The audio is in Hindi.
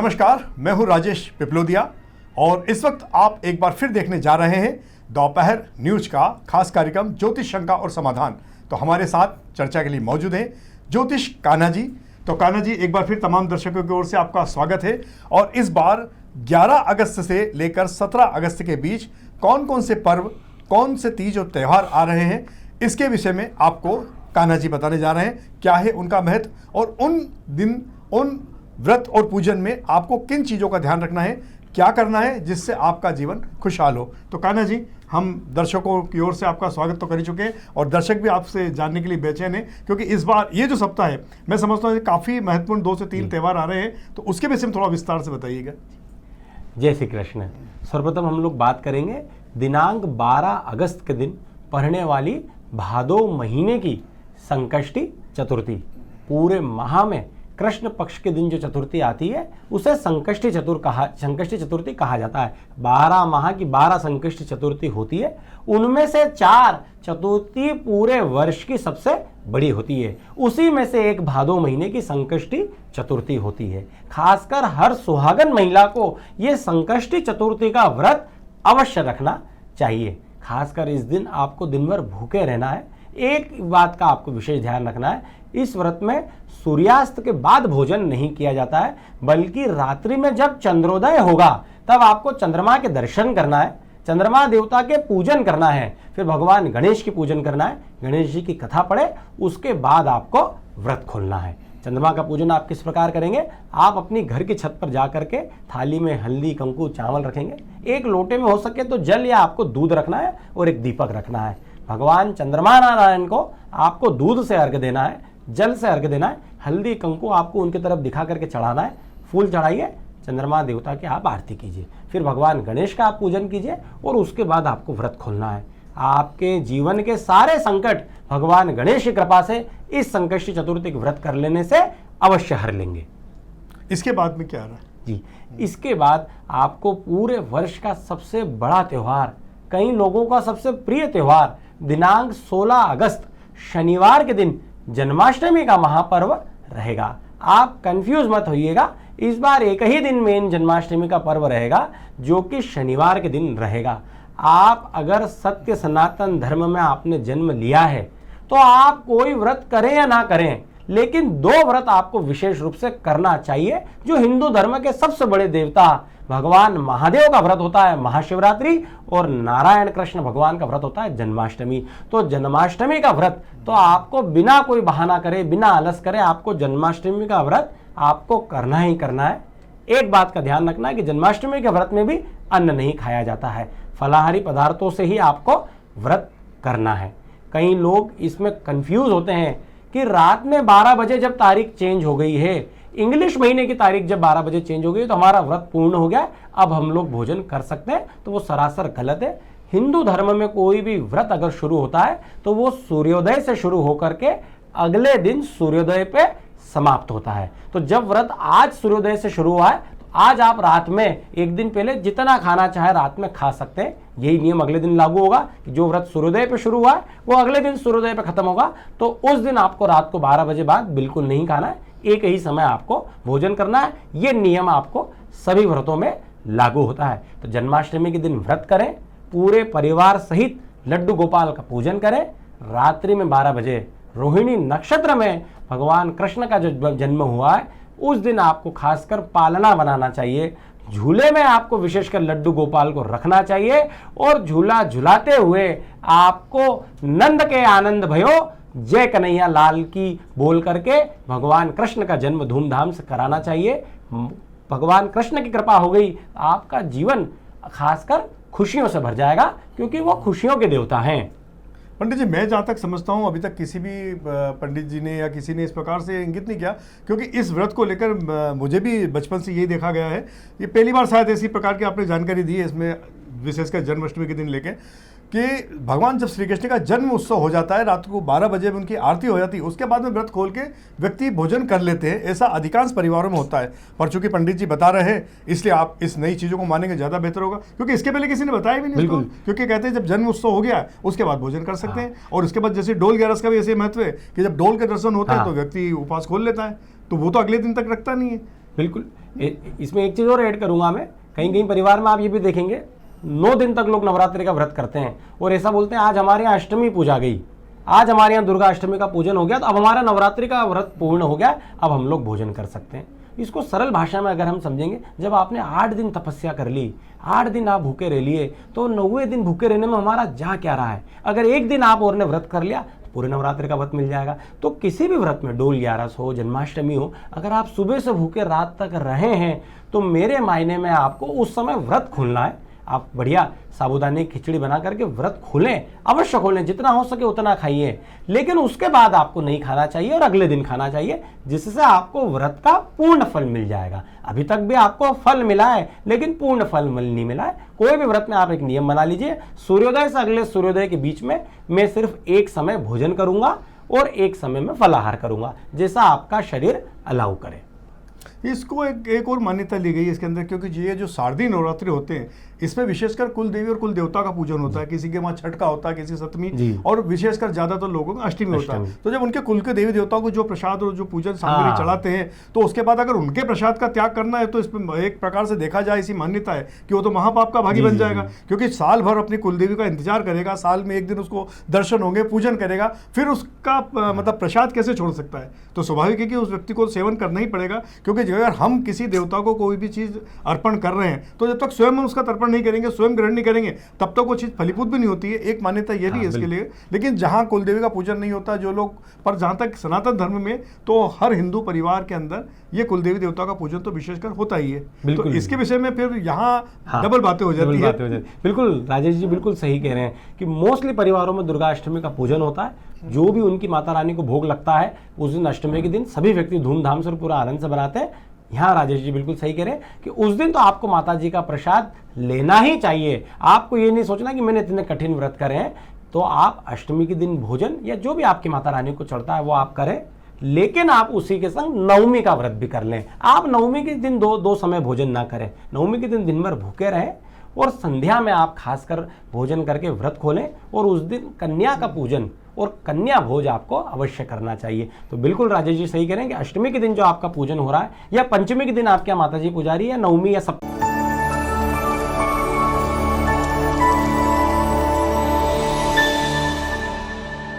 नमस्कार, मैं हूं राजेश पिपलोदिया और इस वक्त आप एक बार फिर देखने जा रहे हैं दोपहर न्यूज का खास कार्यक्रम ज्योतिष शंका और समाधान। तो हमारे साथ चर्चा के लिए मौजूद हैं ज्योतिष कान्हा जी। तो कान्हा जी, एक बार फिर तमाम दर्शकों की ओर से आपका स्वागत है। और इस बार 11 अगस्त से लेकर 17 अगस्त के बीच कौन कौन से पर्व, कौन से तीज और त्यौहार आ रहे हैं, इसके विषय में आपको कान्हा जी बताने जा रहे हैं। क्या है उनका महत्व और उन दिन, उन व्रत और पूजन में आपको किन चीज़ों का ध्यान रखना है, क्या करना है जिससे आपका जीवन खुशहाल हो। तो कान्हा जी, हम दर्शकों की ओर से आपका स्वागत तो कर ही चुके हैं और दर्शक भी आपसे जानने के लिए बेचैन हैं, क्योंकि इस बार ये जो सप्ताह है, मैं समझता हूँ काफ़ी महत्वपूर्ण 2 से 3 त्यौहार आ रहे हैं, तो उसके विषय में थोड़ा विस्तार से बताइएगा। जय श्री कृष्ण। सर्वप्रथम हम लोग बात करेंगे दिनांक 12 अगस्त के दिन पड़ने वाली भादो महीने की संकष्टी चतुर्थी। पूरे माह में कृष्ण पक्ष के दिन जो चतुर्थी आती है उसे संकष्टी चतुर्थी कहा जाता है। 12 माह की 12 संकष्टी चतुर्थी होती है, उनमें से 4 चतुर्थी पूरे वर्ष की सबसे बड़ी होती है। उसी में से एक भादो महीने की संकष्टी चतुर्थी होती है। खासकर हर सुहागन महिला को ये संकष्टी चतुर्थी का व्रत अवश्य रखना चाहिए। खासकर इस दिन आपको दिन भर भूखे रहना है। एक बात का आपको विशेष ध्यान रखना है, इस व्रत में सूर्यास्त के बाद भोजन नहीं किया जाता है, बल्कि रात्रि में जब चंद्रोदय होगा तब आपको चंद्रमा के दर्शन करना है, चंद्रमा देवता के पूजन करना है, फिर भगवान गणेश की पूजन करना है, गणेश जी की कथा पढ़े, उसके बाद आपको व्रत खोलना है। चंद्रमा का पूजन आप किस प्रकार करेंगे? आप अपनी घर की छत पर जा करके थाली में हल्दी, कंकु, चावल रखेंगे। एक लोटे में हो सके तो जल या आपको दूध रखना है और एक दीपक रखना है। भगवान चंद्रमा नारायण को आपको दूध से अर्घ्य देना है, जल से अर्घ्य देना है, हल्दी कंकु आपको उनकी तरफ दिखा करके चढ़ाना है, फूल चढ़ाइए, चंद्रमा देवता की आप आरती कीजिए, फिर भगवान गणेश का आप पूजन कीजिए और उसके बाद आपको व्रत खोलना है। आपके जीवन के सारे संकट भगवान गणेश की कृपा से इस संकष्टी चतुर्थी के व्रत कर लेने से अवश्य हर लेंगे। इसके बाद में क्या आ रहा है जी? इसके बाद आपको पूरे वर्ष का सबसे बड़ा त्यौहार, कई लोगों का सबसे प्रिय त्यौहार, दिनांक 16 अगस्त शनिवार के दिन जन्माष्टमी का महापर्व रहेगा। आप कंफ्यूज मत होइएगा, इस बार एक ही दिन मेन जन्माष्टमी का पर्व रहेगा जो कि शनिवार के दिन रहेगा। आप अगर सत्य सनातन धर्म में आपने जन्म लिया है तो आप कोई व्रत करें या ना करें, लेकिन 2 व्रत आपको विशेष रूप से करना चाहिए जो हिंदू धर्म के सबसे बड़े देवता भगवान महादेव का व्रत होता है महाशिवरात्रि, और नारायण कृष्ण भगवान का व्रत होता है जन्माष्टमी। तो जन्माष्टमी का व्रत तो आपको बिना कोई बहाना करे, बिना आलस करे, आपको जन्माष्टमी का व्रत आपको करना ही करना है। एक बात का ध्यान रखना है कि जन्माष्टमी के व्रत में भी अन्न नहीं खाया जाता है, फलाहारी पदार्थों से ही आपको व्रत करना है। कई लोग इसमें कंफ्यूज होते हैं कि रात में 12 बजे जब तारीख चेंज हो गई है, इंग्लिश महीने की तारीख जब 12 बजे चेंज हो गई तो हमारा व्रत पूर्ण हो गया, अब हम लोग भोजन कर सकते हैं, तो वो सरासर गलत है। हिंदू धर्म में कोई भी व्रत अगर शुरू होता है तो वो सूर्योदय से शुरू होकर के अगले दिन सूर्योदय पे समाप्त होता है। तो जब व्रत आज सूर्योदय से शुरू हुआ है तो आज आप रात में एक दिन पहले जितना खाना चाहे रात में खा सकते हैं। यही नियम अगले दिन लागू होगा कि जो व्रत सूर्योदय पे शुरू हुआ है वो अगले दिन सूर्योदय पे खत्म होगा, तो उस दिन आपको रात को 12 बजे बाद बिल्कुल नहीं खाना है, एक ही समय आपको भोजन करना है। ये नियम आपको सभी व्रतों में लागू होता है। तो जन्माष्टमी के दिन व्रत करें, पूरे परिवार सहित लड्डू गोपाल का पूजन करें। रात्रि में 12 बजे रोहिणी नक्षत्र में भगवान कृष्ण का जो जन्म हुआ है उस दिन आपको खासकर पालना बनाना चाहिए। झूले में आपको विशेषकर लड्डू गोपाल को रखना चाहिए और झूला झुलाते हुए आपको नंद के आनंद भयो जय कन्हैया लाल की बोल करके भगवान कृष्ण का जन्म धूमधाम से कराना चाहिए। भगवान कृष्ण की कृपा हो गई, आपका जीवन खासकर खुशियों से भर जाएगा, क्योंकि वो खुशियों के देवता हैं। पंडित जी, मैं जहाँ तक समझता हूँ अभी तक किसी भी पंडित जी ने या किसी ने इस प्रकार से इंगित नहीं किया, क्योंकि इस व्रत को लेकर मुझे भी बचपन से यही देखा गया है। ये पहली बार शायद ऐसी प्रकार की आपने जानकारी दी है इसमें, विशेषकर जन्माष्टमी के दिन लेके, कि भगवान जब श्री कृष्ण का जन्म उत्सव हो जाता है, रात को 12 बजे में उनकी आरती हो जाती है, उसके बाद में व्रत खोल के व्यक्ति भोजन कर लेते हैं। ऐसा अधिकांश परिवारों में होता है, पर चूंकि पंडित जी बता रहे हैं इसलिए आप इस नई चीज़ों को मानेंगे ज़्यादा बेहतर होगा, क्योंकि इसके पहले किसी ने बताया भी नहीं इसको। क्योंकि कहते हैं जब जन्म उत्सव हो गया उसके बाद भोजन कर सकते हैं, और उसके बाद जैसे डोल ग्यारस का भी ऐसे महत्व है कि जब डोल के दर्शन होते हैं तो व्यक्ति उपवास खोल लेता है, तो वो तो अगले दिन तक रखता नहीं है। बिल्कुल, इसमें एक चीज़ और ऐड करूंगा मैं, कहीं कहीं परिवार में आप ये भी देखेंगे 9 दिन तक लोग नवरात्रि का व्रत करते हैं और ऐसा बोलते हैं आज हमारे यहाँ अष्टमी पूजा गई, आज हमारे यहाँ दुर्गा अष्टमी का पूजन हो गया तो अब हमारा नवरात्रि का व्रत पूर्ण हो गया, अब हम लोग भोजन कर सकते हैं। इसको सरल भाषा में अगर हम समझेंगे, जब आपने 8 दिन तपस्या कर ली, 8 दिन आप भूखे रह लिए, तो 9वें दिन भूखे रहने में हमारा जा क्या रहा है। अगर एक दिन आप और ने व्रत कर लिया तो पूरे नवरात्रि का व्रत मिल जाएगा। तो किसी भी व्रत में, डोल 11 हो, जन्माष्टमी हो, अगर आप सुबह से भूखे रात तक रहे हैं तो मेरे मायने में आपको उस समय व्रत खोलना है। आप बढ़िया साबूदाने की खिचड़ी बना करके व्रत खोलें, अवश्य खोलें, जितना हो सके उतना खाइए, लेकिन उसके बाद आपको नहीं खाना चाहिए और अगले दिन खाना चाहिए, जिससे आपको व्रत का पूर्ण फल मिल जाएगा। अभी तक भी आपको फल मिला है लेकिन पूर्ण फल नहीं मिला है। कोई भी व्रत में आप एक नियम बना लीजिए, सूर्योदय से अगले सूर्योदय के बीच में मैं सिर्फ एक समय भोजन करूंगा और एक समय में फलाहार करूंगा, जैसा आपका शरीर अलाउ करे। इसको एक और मान्यता ली गई है इसके अंदर, क्योंकि ये जो शारदीय नवरात्रि होते हैं इसमें विशेषकर कुल देवी और कुल देवता का पूजन होता है। किसी के वहाँ छठ का होता है, किसी सप्तमी, और विशेषकर ज्यादातर लोगों का अष्टमी होता है। तो जब उनके कुल के देवी देवताओं को जो प्रसाद और जो पूजन सामग्री चढ़ाते हैं, तो उसके बाद अगर उनके प्रसाद का त्याग करना है तो इसमें एक प्रकार से देखा जाए, इसी मान्यता है कि वो तो महापाप का भागी बन जाएगा, क्योंकि साल भर अपनी कुल देवी का इंतजार करेगा, साल में एक दिन उसको दर्शन होंगे, पूजन करेगा, फिर उसका मतलब प्रसाद कैसे छोड़ सकता है। तो स्वाभाविक है कि उस व्यक्ति को सेवन करना ही पड़ेगा, क्योंकि अगर हम किसी देवता को कोई भी चीज अर्पण कर रहे हैं तो जब तक स्वयं उसका तर्पण नहीं करेंगे, स्वयं ग्रहण नहीं करेंगे, तब तक वो चीज फलीभूत भी नहीं होती है। एक मान्यता ये भी है इसके लिए। लेकिन जहां कुलदेवी का पूजन नहीं होता, जो लोग, पर जहां तक सनातन धर्म में तो हर हिंदू परिवार के अंदर ये कुलदेवी देवता का पूजन तो विशेषकर होता ही है। तो इसके विषय में फिर यहाँ डबल बातें हो जाती है। बिल्कुल राजेश जी बिल्कुल सही कह रहे हैं कि मोस्टली परिवारों में दुर्गा अष्टमी का पूजन होता है। जो भी उनकी माता रानी को भोग लगता है उस दिन, अष्टमी के दिन, सभी व्यक्ति धूमधाम से और पूरा आनंद से बनाते हैं। यहाँ राजेश जी बिल्कुल सही कह रहे हैं कि उस दिन तो आपको माता जी का प्रसाद लेना ही चाहिए। आपको ये नहीं सोचना कि मैंने इतने कठिन व्रत करे हैं, तो आप अष्टमी के दिन भोजन या जो भी आपकी माता रानी को चढ़ता है वो आप करें, लेकिन आप उसी के संग नवमी का व्रत भी कर लें। आप नवमी के दिन दो समय भोजन ना करें, नवमी के दिन भर भूखे रहें और संध्या में आप खासकर भोजन करके व्रत खोलें, और उस दिन कन्या का पूजन और कन्या भोज आपको अवश्य करना चाहिए। तो बिल्कुल राजेश जी सही कह रहे हैं कि अष्टमी के दिन जो आपका पूजन हो रहा है, या पंचमी के दिन आपके यहाँ माता जी पुजारी, या नवमी या सप्तमी